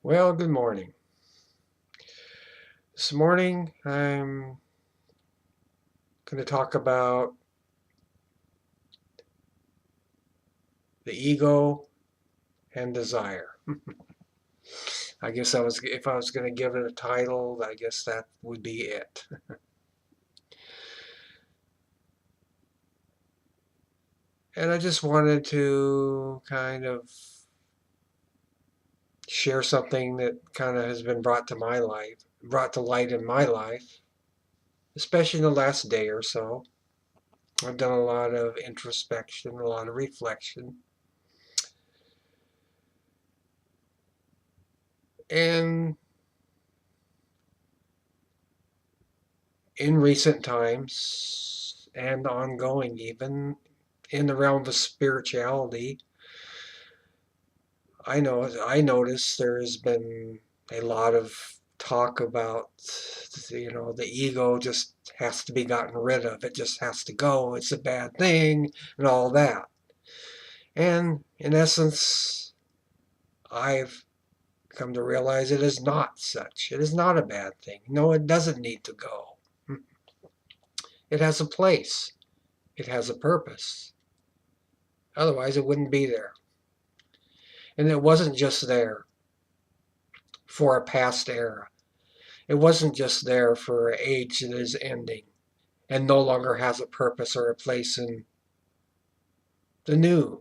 Well, good morning. This morning I'm going to talk about the ego and desire. I guess if I was going to give it a title, I guess that would be it. And I just wanted to kind of share something that kind of has been brought to light in my life, especially in the last day or so. I've done a lot of introspection, a lot of reflection, and in recent times and ongoing, even in the realm of spirituality, I notice there's been a lot of talk about, the ego just has to be gotten rid of. It just has to go. It's a bad thing and all that. And in essence, I've come to realize it is not such. It is not a bad thing. No, it doesn't need to go. It has a place. It has a purpose. Otherwise, it wouldn't be there. And it wasn't just there for a past era. It wasn't just there for an age that is ending and no longer has a purpose or a place in the new,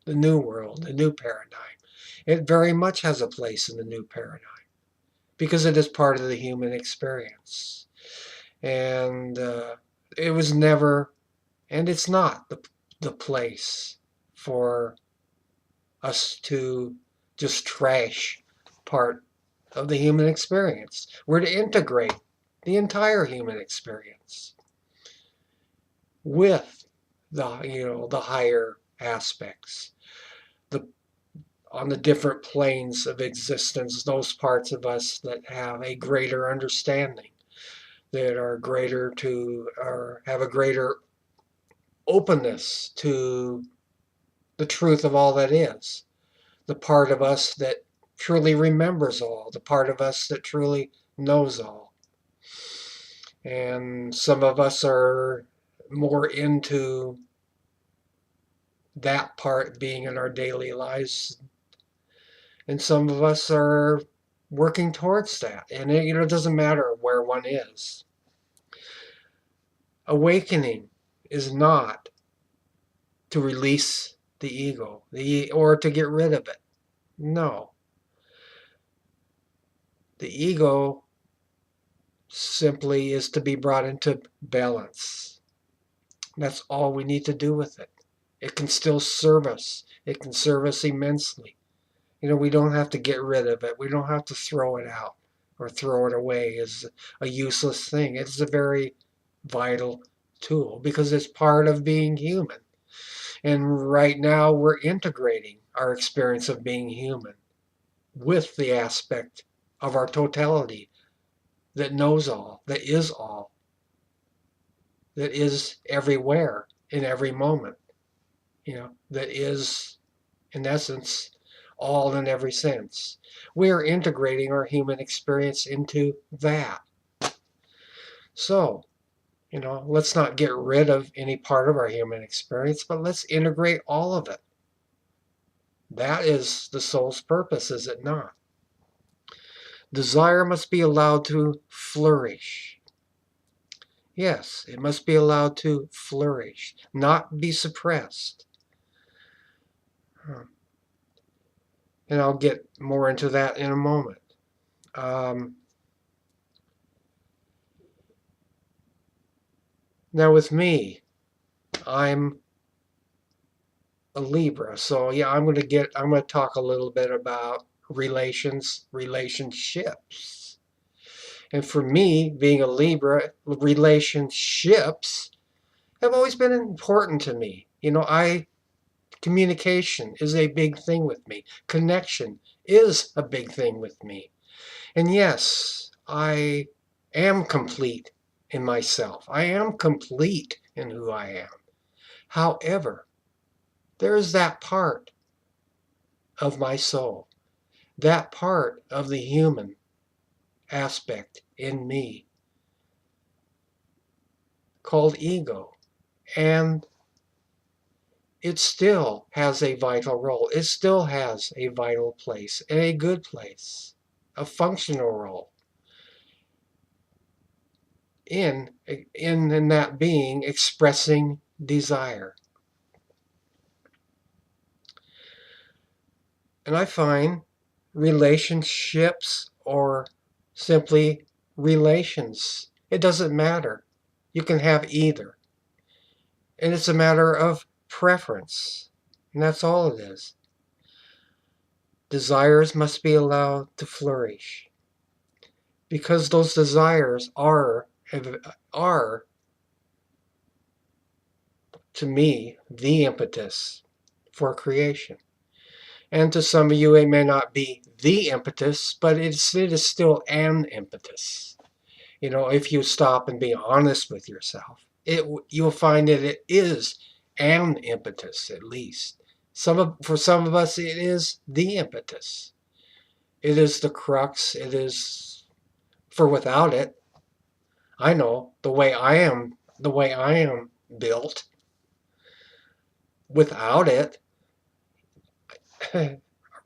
the new world, the new paradigm. It very much has a place in the new paradigm because it is part of the human experience. And it was never, and it's not the place for us to just trash part of the human experience. We're to integrate the entire human experience with the higher aspects, the on the different planes of existence, those parts of us that have a greater understanding, that are greater to or have a greater openness to the truth of all that is, the part of us that truly remembers all, the part of us that truly knows all. And some of us are more into that part being in our daily lives, and some of us are working towards that. And it doesn't matter where one is. Awakening is not to release the ego, or to get rid of it. No. The ego simply is to be brought into balance. That's all we need to do with it. It can still serve us. It can serve us immensely. We don't have to get rid of it. We don't have to throw it out or throw it away as a useless thing. It's a very vital tool because it's part of being human. And right now we're integrating our experience of being human with the aspect of our totality that knows all, that is everywhere in every moment, that is, in essence, all in every sense. We are integrating our human experience into that. So, let's not get rid of any part of our human experience, but let's integrate all of it. That is the soul's purpose, is it not? Desire must be allowed to flourish. Yes, it must be allowed to flourish, not be suppressed. And I'll get more into that in a moment. Now with me, I'm a Libra, so yeah, I'm going to talk a little bit about relationships. And for me, being a Libra, relationships have always been important to me. Communication is a big thing with me. Connection is a big thing with me. And yes, I am complete in myself. I am complete in who I am. However, there is that part of my soul that part of the human aspect in me called ego. And it still has a vital role. It still has a vital place, and a good place, a functional role in that being expressing desire. And I find relationships or simply relations, it doesn't matter. You can have either. And it's a matter of preference. And that's all it is. Desires must be allowed to flourish. Because those desires are to me the impetus for creation. And to some of you, it may not be the impetus, but it is still an impetus. You know, if you stop and be honest with yourself, you'll find that it is an impetus, at least. For some of us, it is the impetus. It is the crux. It is, for without it, I know the way I am built. Without it,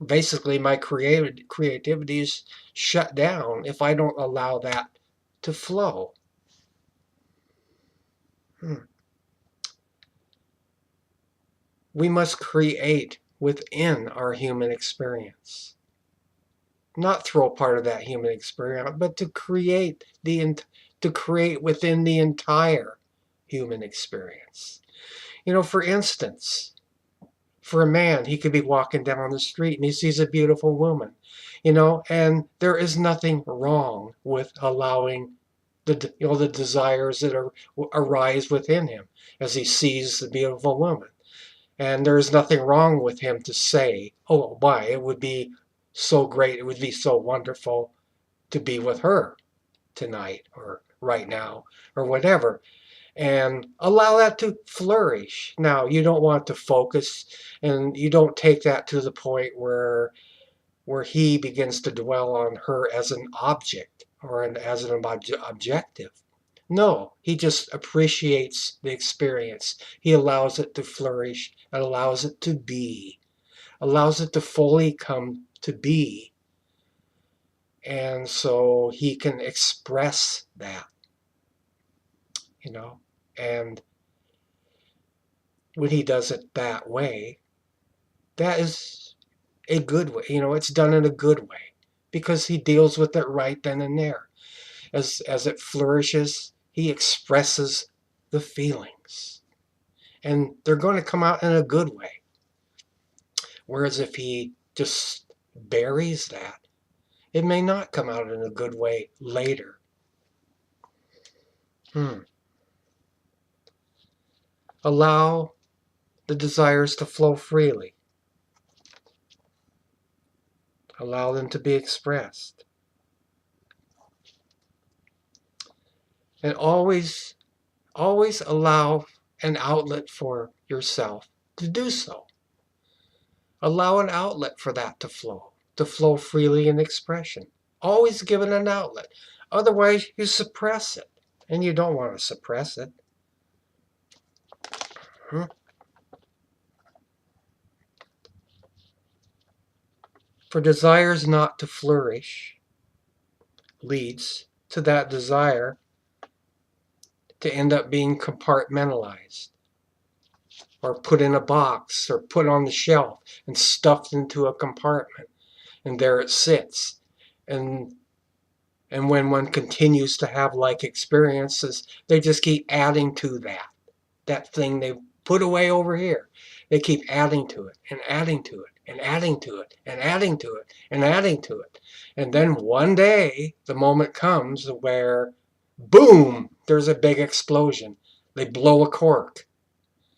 basically my creativity is shut down if I don't allow that to flow. We must create within our human experience. Not throw part of that human experience, but to create within the entire human experience. You know, for instance, for a man, he could be walking down the street and he sees a beautiful woman, you know, and there is nothing wrong with allowing the desires that arise within him as he sees the beautiful woman. And there is nothing wrong with him to say, oh, why, it would be so great, it would be so wonderful to be with her tonight or right now or whatever, and allow that to flourish. Now, you don't want to focus, and you don't take that to the point where he begins to dwell on her as an object or as an objective. No, he just appreciates the experience. He allows it to flourish and allows it to be, allows it to fully come to be. And so he can express that, you know, and when he does it that way, that is a good way. You know, it's done in a good way because he deals with it right then and there. As it flourishes, he expresses the feelings. And they're going to come out in a good way. Whereas if he just buries that, it may not come out in a good way later. Allow the desires to flow freely. Allow them to be expressed. And always allow an outlet for yourself to do so. Allow an outlet for that to flow freely in expression. Always give it an outlet. Otherwise, you suppress it, and you don't want to suppress it. For desires not to flourish leads to that desire to end up being compartmentalized or put in a box or put on the shelf and stuffed into a compartment, and there it sits. And when one continues to have like experiences, they just keep adding to that thing they put away over here. They keep adding to it and adding to it and adding to it and adding to it and adding to it. And then one day, the moment comes where, boom, there's a big explosion. They blow a cork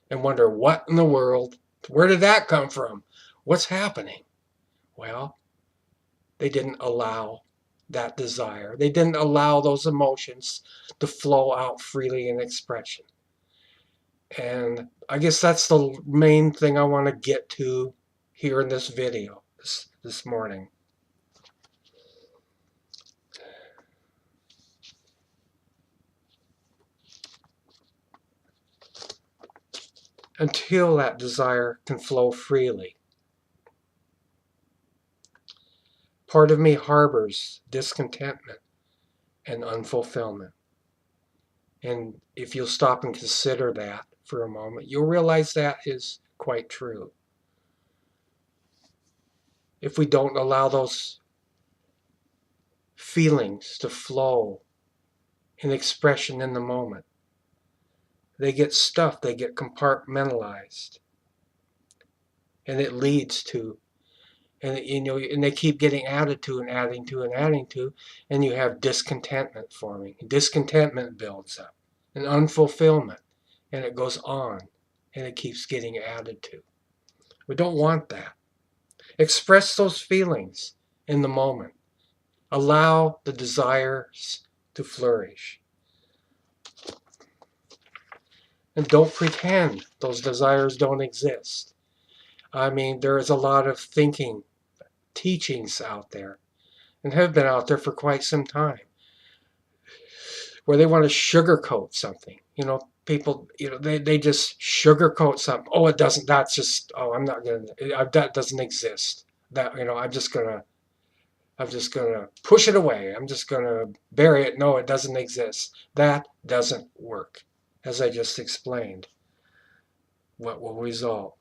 and wonder, what in the world? Where did that come from? What's happening? Well, they didn't allow that desire. They didn't allow those emotions to flow out freely in expression. And I guess that's the main thing I want to get to here in this video this morning. until that desire can flow freely. Part of me harbors discontentment and unfulfillment. And if you'll stop and consider that for a moment, you'll realize that is quite true. If we don't allow those feelings to flow in expression in the moment, they get stuffed, they get compartmentalized. And it leads to, and they keep getting added to and adding to and adding to, and you have discontentment forming. Discontentment builds up, and unfulfillment, and it goes on, and it keeps getting added to. We don't want that. Express those feelings in the moment. Allow the desires to flourish. And don't pretend those desires don't exist. I mean, there is a lot of teachings out there, and have been out there for quite some time, where they want to sugarcoat something. People, they just sugarcoat something. Oh, it doesn't, that's just, oh, I'm not going to, that doesn't exist. That, I'm just going to push it away. I'm just going to bury it. No, it doesn't exist. That doesn't work. As I just explained, what will result?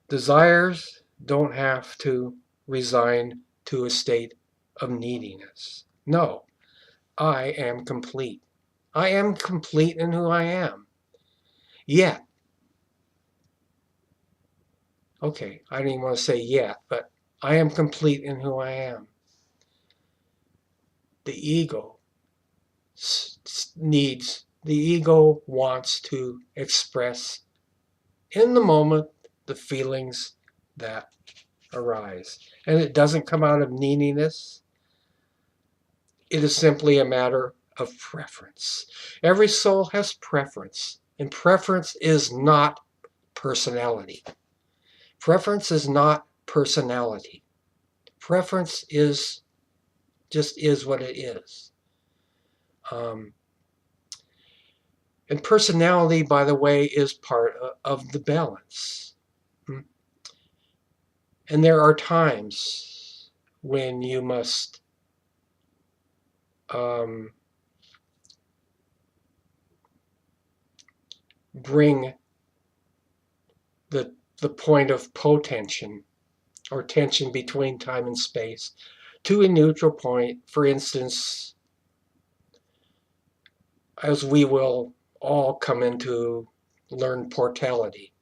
Desires don't have to resign to a state of neediness. No, I am complete. I am complete in who I am. Yet, okay, I didn't even want to say yet, but I am complete in who I am. The ego wants to express in the moment the feelings that arise. And it doesn't come out of neediness. It is simply a matter of preference. Every soul has preference, and preference is not personality. Preference is not personality. Preference just is what it is. And personality, by the way, is part of the balance. And there are times when you must bring the point of potension, or tension between time and space, to a neutral point. For instance, as we will all come into learn portality,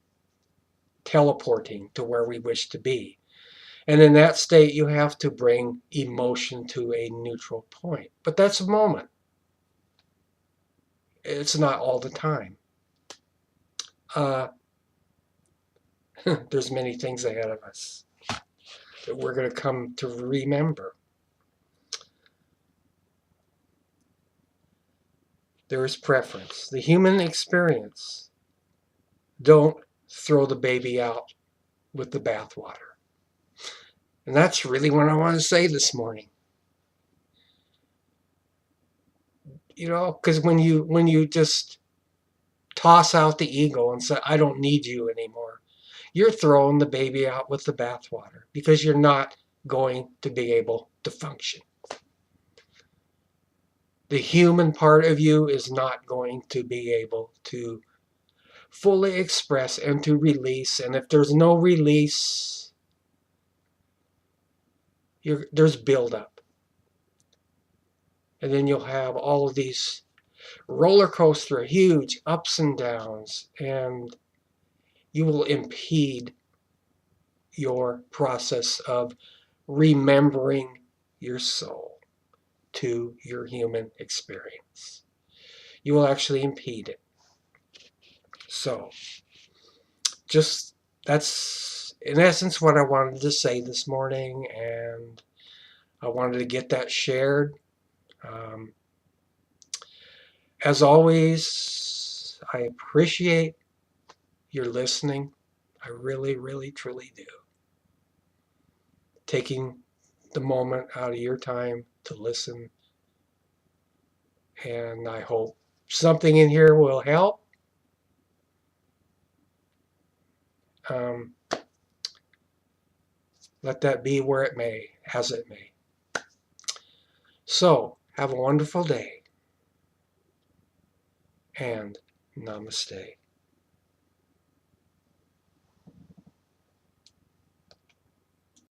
teleporting to where we wish to be. And in that state, you have to bring emotion to a neutral point. But that's a moment. It's not all the time. There's many things ahead of us that we're going to come to remember. There is preference. The human experience. Don't throw the baby out with the bathwater. And that's really what I want to say this morning. Because when you just toss out the ego and say, I don't need you anymore, you're throwing the baby out with the bathwater, because you're not going to be able to function. The human part of you is not going to be able to fully express and to release. And if there's no release, there's buildup. And then you'll have all of these roller coaster, huge ups and downs, and you will impede your process of remembering your soul to your human experience. You will actually impede it. So, that's in essence what I wanted to say this morning, and I wanted to get that shared. As always, I appreciate your listening. I really, really, truly do. Taking the moment out of your time to listen. And I hope something in here will help. Um, let that be where it may, as it may. So, have a wonderful day, and namaste.